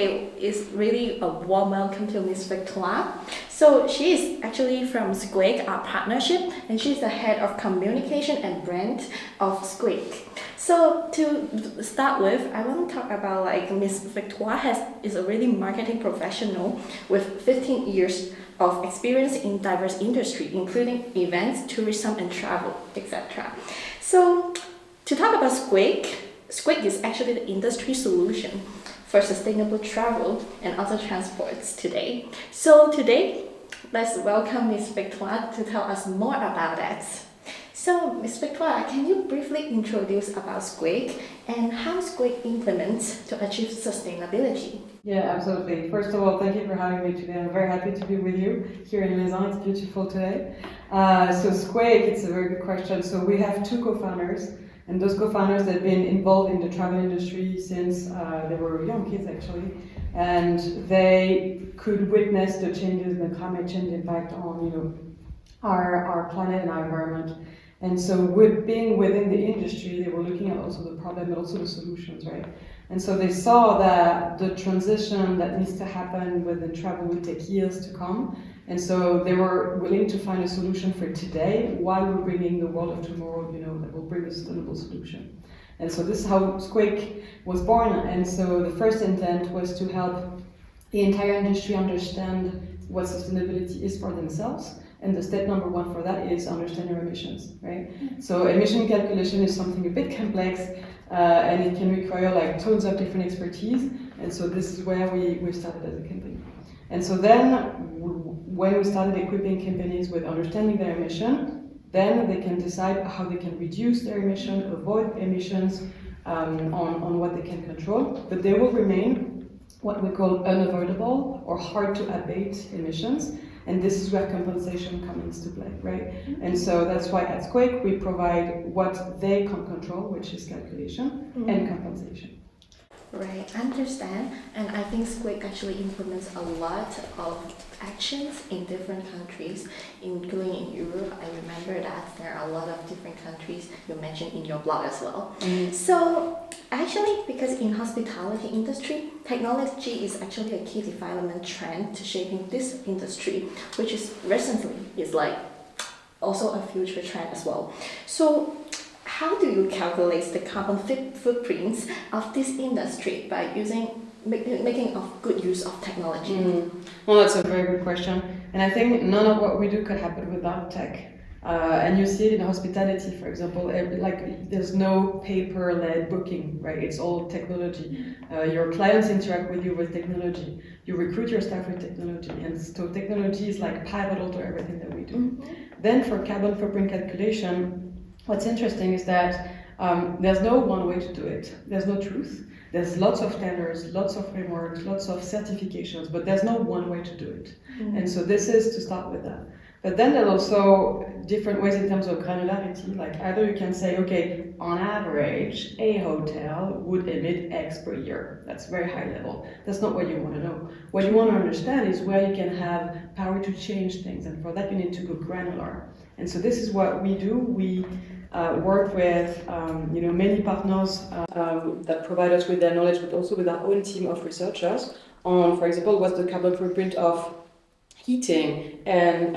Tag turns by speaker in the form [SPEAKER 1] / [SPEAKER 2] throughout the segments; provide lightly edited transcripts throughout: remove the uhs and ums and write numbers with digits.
[SPEAKER 1] today is really a warm welcome to Miss Victoire. So she is actually from Squeak, our partnership, and she's the head of communication and brand of Squeak. So to start with, I want to talk about like Miss Victoire is a really marketing professional with 15 years of experience in diverse industry, including events, tourism, and travel, etc. So to talk about Squeak is actually the industry solution for sustainable travel and other transports today. So today, let's welcome Ms. Victoire to tell us more about that. So, Ms. Victoire, can you briefly introduce about Squeak and how Squeak implements to achieve sustainability?
[SPEAKER 2] Yeah, absolutely. First of all, thank you for having me today. I'm very happy to be with you here in Lausanne. It's beautiful today. So Squeak, it's a very good question. So we have two co-founders, and those co-founders have been involved in the travel industry since they were young kids actually, and they could witness the changes in the climate change impact on our planet and our environment. And so with being within the industry, they were looking at also the problem but also the solutions, right? And so they saw that the transition that needs to happen within travel will take years to come. And so they were willing to find a solution for today while we're bringing the world of tomorrow, that will bring a sustainable solution. And so this is how Squeak was born. And so the first intent was to help the entire industry understand what sustainability is for themselves. And the step number one for that is understand your emissions, right? So emission calculation is something a bit complex, and it can require like tons of different expertise. And so this is where we started as a company. And so then when we started equipping companies with understanding their emission, then they can decide how they can reduce their emission, avoid emissions on what they can control, but they will remain what we call unavoidable or hard to abate emissions. And this is where compensation comes into play, right? And so that's why at Squeak we provide what they can control, which is calculation and compensation.
[SPEAKER 1] Right, I understand. And I think Squeak actually implements a lot of actions in different countries, including in Europe. I remember that there are a lot of different countries you mentioned in your blog as well. So actually, because in hospitality industry, technology is actually a key development trend to shaping this industry, which is recently is like also a future trend as well. So how do you calculate the carbon footprints of this industry by making good use of technology?
[SPEAKER 2] Well, that's a very good question. And I think none of what we do could happen without tech. And you see it in hospitality, for example, there's no paper-led booking, right? It's all technology. Your clients interact with you with technology. You recruit your staff with technology. And so technology is like pivotal to everything that we do. Then for carbon footprint calculation, what's interesting is that there's no one way to do it. There's no truth. There's lots of standards, lots of frameworks, lots of certifications, but there's no one way to do it. And so this is to start with that. But then there's also different ways in terms of granularity. Like either you can say, okay, on average, a hotel would emit X per year. That's very high level. That's not what you want to know. What you want to understand is where you can have power to change things. And for that, you need to go granular. And so this is what we do. We work with many partners that provide us with their knowledge, but also with our own team of researchers on, for example, what's the carbon footprint of heating and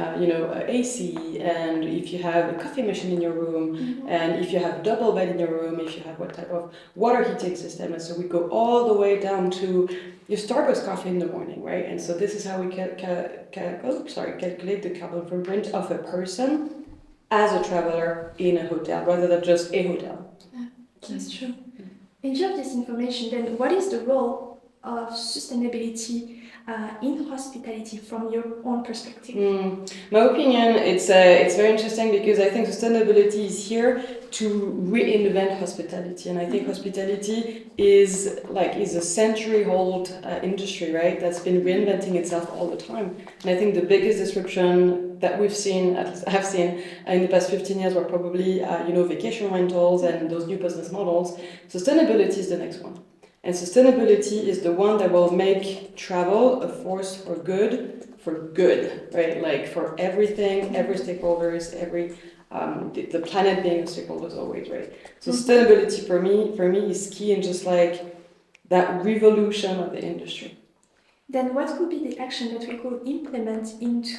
[SPEAKER 2] AC, and if you have a coffee machine in your room, and if you have a double bed in your room, if you have what type of water heating system. And so we go all the way down to your Starbucks coffee in the morning, right? And so this is how we calculate the carbon footprint of a person as a traveler in a hotel, rather than just a hotel.
[SPEAKER 1] That's true. In terms of this information, then what is the role of sustainability in hospitality from your own perspective?
[SPEAKER 2] My opinion, it's very interesting because I think sustainability is here to reinvent hospitality, and I think hospitality is a century-old industry, right? That's been reinventing itself all the time. And I think the biggest disruption that we've seen, at least I've seen in the past 15 years, were probably vacation rentals and those new business models. Sustainability is the next one. And sustainability is the one that will make travel a force for good, right? Like for everything, every stakeholders, the planet being a stakeholder as always, right? So sustainability for me is key in just like that revolution of the industry.
[SPEAKER 3] Then what could be the action that we could implement into,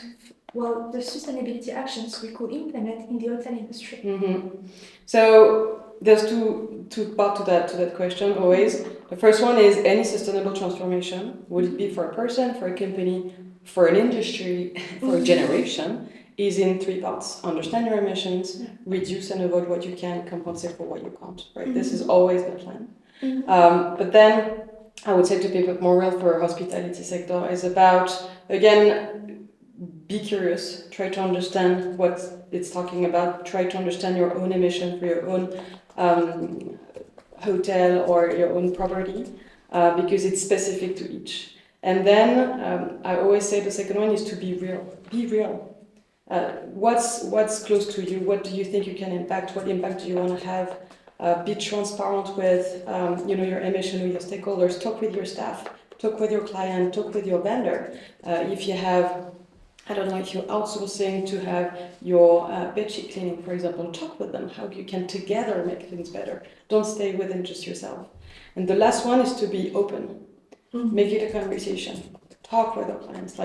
[SPEAKER 3] well, the sustainability actions we could implement in the hotel industry?
[SPEAKER 2] So there's two parts to that question always. The first one is any sustainable transformation, would it be for a person, for a company, for an industry, for a generation, is in three parts. Understand your emissions, reduce and avoid what you can, compensate for what you can't. Right? This is always the plan. But then I would say to be a bit more real for hospitality sector is about, again, be curious, try to understand what it's talking about, try to understand your own emission for your own hotel or your own property, because it's specific to each. And then I always say the second one is to be real. Be real. What's close to you? What do you think you can impact? What impact do you want to have? Be transparent with your emission with your stakeholders. Talk with your staff. Talk with your client. Talk with your vendor. If you have, I don't know, if you're outsourcing to have your bedsheet cleaning, for example, talk with them how you can together make things better. Don't stay within just yourself. And the last one is to be open. Make it a conversation. Talk with our clients,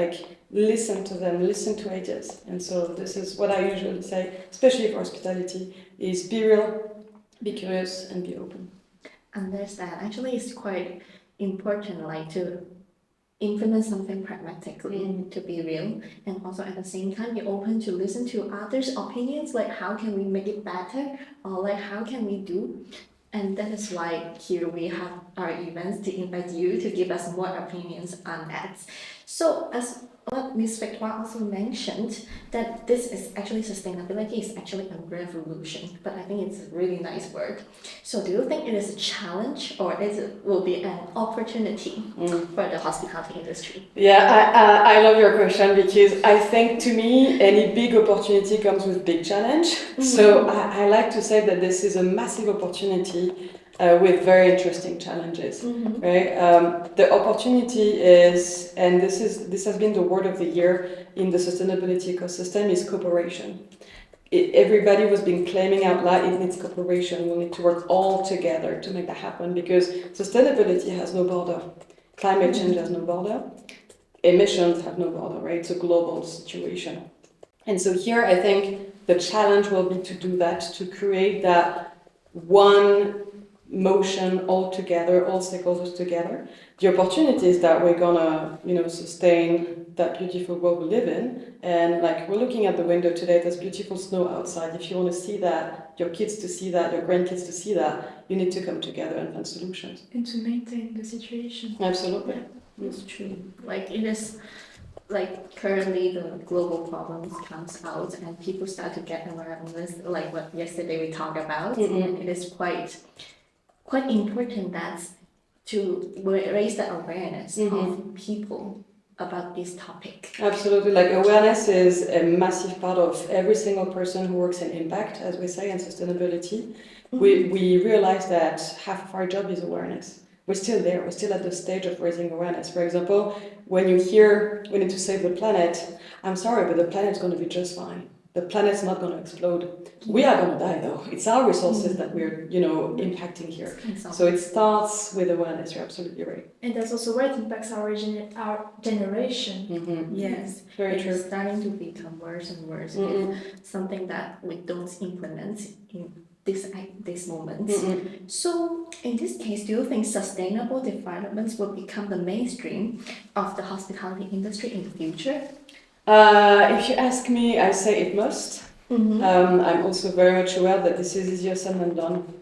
[SPEAKER 2] listen to them, listen to ideas. And so this is what I usually say, especially for hospitality, is be real, be curious, and be open.
[SPEAKER 1] And there's that. Actually, it's quite important, to implement something pragmatically, to be real, and also at the same time be open to listen to others' opinions, how can we make it better, or how can we do. And that is why here we have our events to invite you to give us more opinions on that. So as what Ms. Victoire also mentioned, that this is actually sustainability is actually a revolution, but I think it's a really nice word. So do you think it is a challenge or will be an opportunity for the hospitality industry?
[SPEAKER 2] Yeah, I love your question because I think to me any big opportunity comes with big challenge. So I like to say that this is a massive opportunity with very interesting challenges, right? The opportunity is, and this has been the word of the year in the sustainability ecosystem, is cooperation. Everybody was been claiming out loud it needs cooperation. We need to work all together to make that happen because sustainability has no border, climate change has no border, emissions have no border, right? It's a global situation, and so here I think the challenge will be to do that, to create that one motion all together, all stakeholders together. The opportunity is that we're gonna, sustain that beautiful world we live in. And we're looking at the window today, there's beautiful snow outside. If you want to see that, your kids to see that, your grandkids to see that, you need to come together and find solutions.
[SPEAKER 3] And to maintain the situation.
[SPEAKER 2] Absolutely.
[SPEAKER 1] It's true. It is currently the global problems comes out and people start to get awareness, like what yesterday we talked about, and it is quite important that to raise the awareness of people about this topic.
[SPEAKER 2] Absolutely, awareness is a massive part of every single person who works in impact, as we say, in sustainability. We realize that half of our job is awareness. We're still there, we're still at the stage of raising awareness. For example, when you hear we need to save the planet, I'm sorry, but the planet's going to be just fine. The planet's not going to explode. We are going to die though. It's our resources that we're, impacting here. So it starts with awareness. You're absolutely right.
[SPEAKER 3] And that's also where it impacts our generation.
[SPEAKER 1] Yes,
[SPEAKER 2] very true.
[SPEAKER 1] It's starting to become worse and worse. It's something that we don't implement in this moment. So in this case, do you think sustainable developments will become the mainstream of the hospitality industry in the future?
[SPEAKER 2] If you ask me, I say it must. I'm also very much aware that this is easier said than done.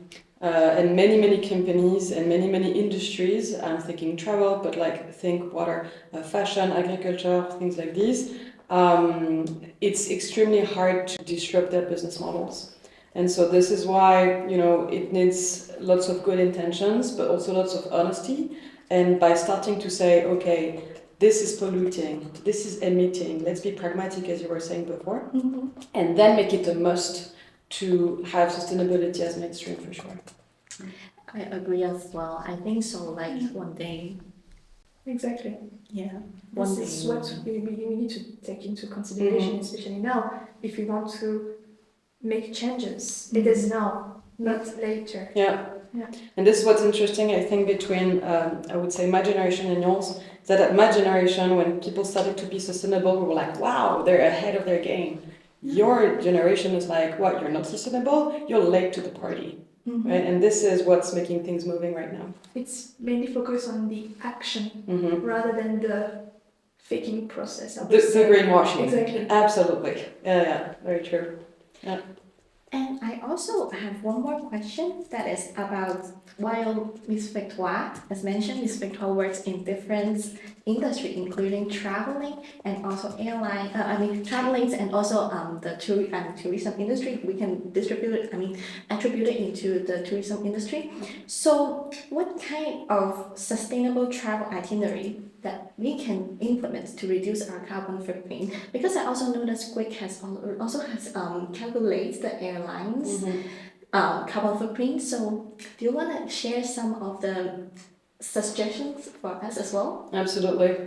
[SPEAKER 2] And many companies and many industries, I'm thinking travel, but think water, fashion, agriculture, things like these, it's extremely hard to disrupt their business models. And so this is why, it needs lots of good intentions, but also lots of honesty. And by starting to say, okay, this is polluting, this is emitting, let's be pragmatic as you were saying before, and then make it a must to have sustainability as mainstream for sure.
[SPEAKER 1] I agree as well. I think so, one day.
[SPEAKER 3] Exactly.
[SPEAKER 1] Yeah.
[SPEAKER 3] This is what we need to take into consideration, especially now, if we want to make changes. It is now not later.
[SPEAKER 2] Yeah.
[SPEAKER 3] Yeah.
[SPEAKER 2] And this is what's interesting, I think, between, I would say, my generation and yours, that at my generation, when people started to be sustainable, we were like, wow, they're ahead of their game. Your generation is like, what, you're not sustainable? You're late to the party. Right? And this is what's making things moving right now.
[SPEAKER 3] It's mainly focused on the action rather than the faking process.
[SPEAKER 2] The greenwashing.
[SPEAKER 3] Exactly.
[SPEAKER 2] Absolutely. Yeah, very true. Yeah.
[SPEAKER 1] And I also have one more question that is about, while Miss Victoire, as mentioned, Miss Victoire works in different industry, including traveling and also airline, traveling and also the tourism industry. We can attribute it into the tourism industry. So what kind of sustainable travel itinerary that we can implement to reduce our carbon footprint? Because I also know that Squid has calculates the airlines carbon footprint. So do you want to share some of the suggestions for us as well?
[SPEAKER 2] Absolutely.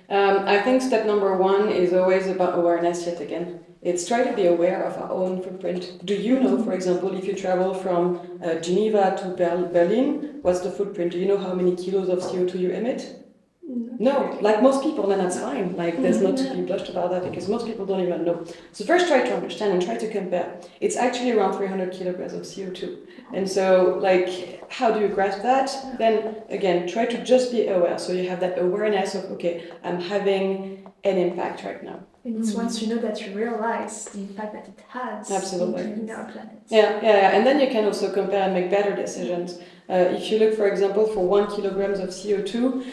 [SPEAKER 2] I think step number one is always about awareness yet again. It's try to be aware of our own footprint. Do you know, for example, if you travel from Geneva to Berlin, what's the footprint? Do you know how many kilos of CO2 you emit? No, like most people, and that's fine. Like, there's not to be blushed about that because most people don't even know. So first try to understand and try to compare. It's actually around 300 kilograms of CO2. And so, like, how do you grasp that? Then, again, try to just be aware. So you have that awareness of, okay, I'm having an impact right now.
[SPEAKER 3] And it's once you know that you realize the impact that it has in our planet.
[SPEAKER 2] Yeah. And then you can also compare and make better decisions. If you look, for example, for 1 kilogram of CO2,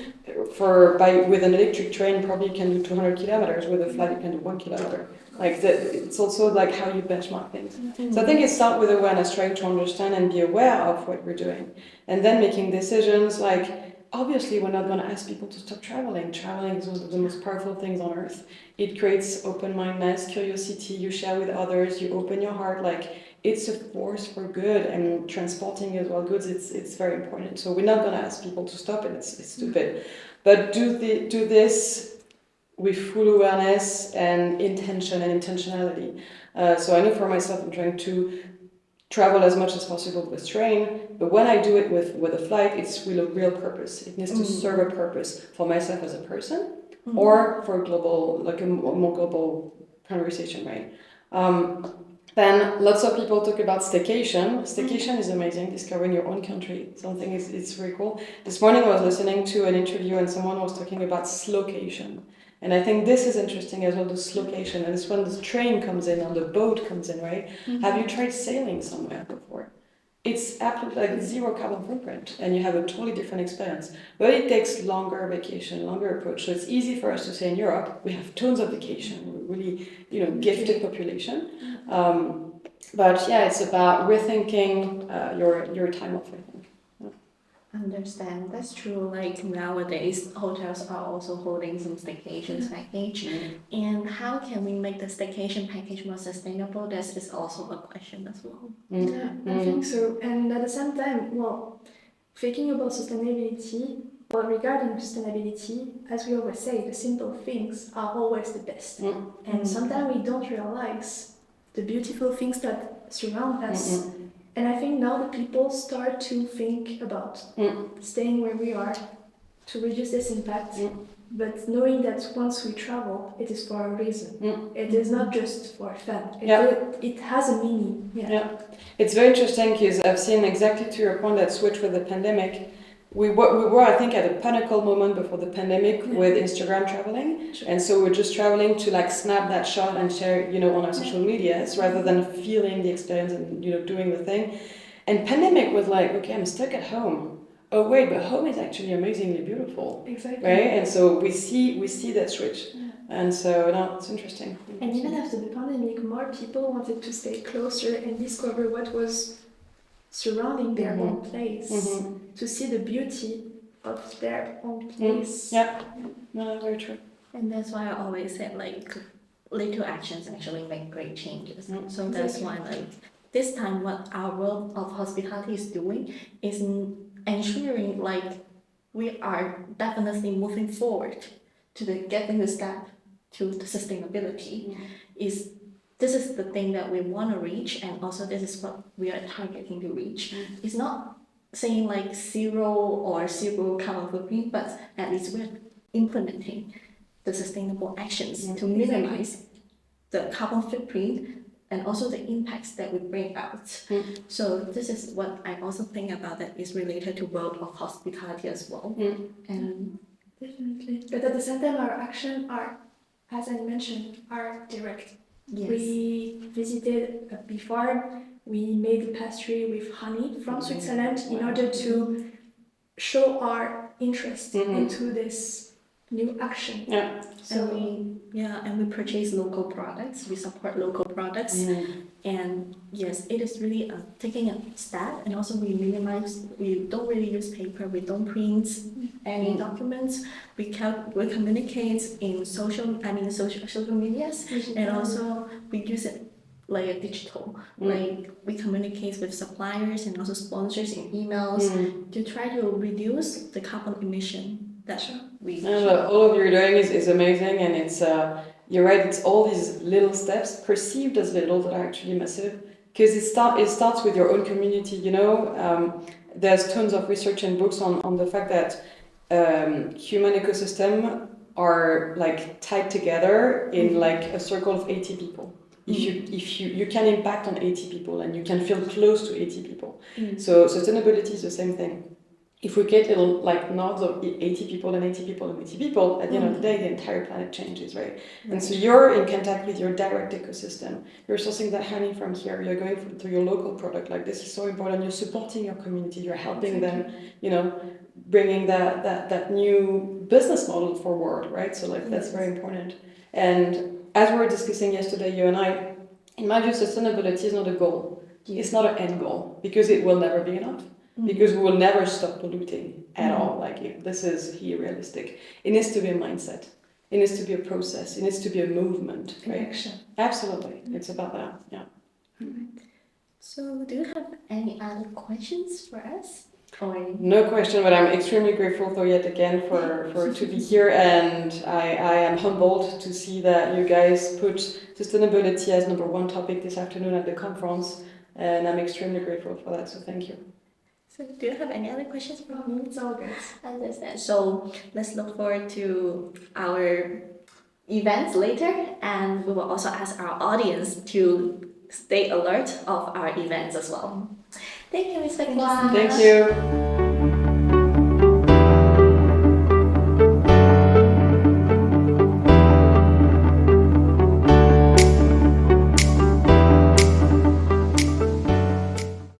[SPEAKER 2] with an electric train, probably you can do 200 kilometers. With a flight, you can do 1 kilometer. Like that, it's also like how you benchmark things. So I think it starts with awareness, trying to understand and be aware of what we're doing, and then making decisions. Like, obviously, we're not going to ask people to stop traveling. Traveling is one of the most powerful things on earth. It creates open-mindedness, curiosity. You share with others. You open your heart. Like, it's a force for good, and transporting as well goods. It's very important. So we're not going to ask people to stop it. It's stupid, but do this with full awareness and intention and intentionality. So I know for myself, I'm trying to travel as much as possible with train, but when I do it with a flight, it's with a real purpose. It needs to serve a purpose for myself as a person, or for a global, like a more global conversation, right? Then lots of people talk about staycation. Staycation is amazing, discovering your own country. Something it's very cool. This morning I was listening to an interview and someone was talking about slowcation. And I think this is interesting as well, the slowcation. And it's when the train comes in or the boat comes in, right? Have you tried sailing somewhere before? It's absolutely like zero carbon footprint, and you have a totally different experience. But it takes longer vacation, longer approach. So it's easy for us to say in Europe, we have tons of vacation. We're really, gifted population. But yeah, it's about rethinking your time off, I think.
[SPEAKER 1] Understand, that's true. Like nowadays, hotels are also holding some staycation package. And how can we make the staycation package more sustainable? That is also a question as well.
[SPEAKER 3] Yeah, I think so. And at the same time, thinking about sustainability, regarding sustainability, as we always say, the simple things are always the best. And sometimes we don't realize the beautiful things that surround us. And I think now the people start to think about staying where we are to reduce this impact, but knowing that once we travel, it is for a reason. It is not just for fun. It has a meaning. Yeah.
[SPEAKER 2] It's very interesting because I've seen exactly to your point that switch with the pandemic. We were, I think, at a pinnacle moment before the pandemic with Instagram traveling. Sure. And so we're just traveling to like snap that shot and share, on our social medias rather than feeling the experience and, doing the thing. And pandemic was like, okay, I'm stuck at home. Oh wait, but home is actually amazingly beautiful.
[SPEAKER 3] Exactly.
[SPEAKER 2] Right? And so we see that switch. Yeah. And so no, it's interesting.
[SPEAKER 3] And even after the pandemic, more people wanted to stay closer and discover what was surrounding their own place, to see the beauty of their own place.
[SPEAKER 2] Yeah, no, very true.
[SPEAKER 1] And that's why I always said like little actions actually make great changes. So that's why like this time what our world of hospitality is doing is ensuring like we are definitely moving forward to getting the step to the sustainability. Is this is the thing that we want to reach, and also this is what we are targeting to reach. It's not saying like zero carbon footprint, but at least we're implementing the sustainable actions to minimize the carbon footprint and also the impacts that we bring out. So this is what I also think about that is related to world of hospitality as well. And
[SPEAKER 3] definitely. But at the same time, our action are, as I mentioned, are direct.
[SPEAKER 1] yes.
[SPEAKER 3] We visited a bee farm. We made the pastry with honey from Switzerland in order to show our interest into this new action.
[SPEAKER 2] Yeah.
[SPEAKER 1] So we purchase local products. We support local products, and yes, it is really taking a step. And also we minimize. We don't really use paper. We don't print any documents. We communicate in social medias, and also we use it like a digital. Like we communicate with suppliers and also sponsors in emails to try to reduce the carbon emission.
[SPEAKER 2] All of you're doing is amazing, and it's you're right. It's all these little steps, perceived as little, that are actually massive. Because it starts with your own community. You know, there's tons of research and books on the fact that human ecosystem are like tied together in like a circle of 80 people. If you can impact on 80 people, and you can feel close to 80 people. So sustainability is the same thing. If we get little like nodes of 80 people and 80 people and 80 people, at the end of the day, the entire planet changes, right? And so you're in contact with your direct ecosystem. You're sourcing that honey from here. You're going through your local product. Like, this is so important. You're supporting your community. You're helping them, you know, bringing that new business model forward, right? So like, that's very important. And as we were discussing yesterday, you and I, in my view, sustainability is not a goal. It's not an end goal, because it will never be enough. Because we will never stop polluting at all. Like, this is realistic. It needs to be a mindset. It needs to be a process. It needs to be a movement, right?
[SPEAKER 3] Action.
[SPEAKER 2] Absolutely. It's about that. Yeah.
[SPEAKER 1] So, do you have any other questions for us?
[SPEAKER 2] No question, but I'm extremely grateful for yet again for to be here, and I am humbled to see that you guys put sustainability as number one topic this afternoon at the conference, and I'm extremely grateful for that. So thank you.
[SPEAKER 1] So, do you have any other questions for me?
[SPEAKER 3] It's all good.
[SPEAKER 1] Understand. So, let's look forward to our events later, and we will also ask our audience to stay alert of our events as well. Thank you, Ms. Victoire.
[SPEAKER 2] Thank you.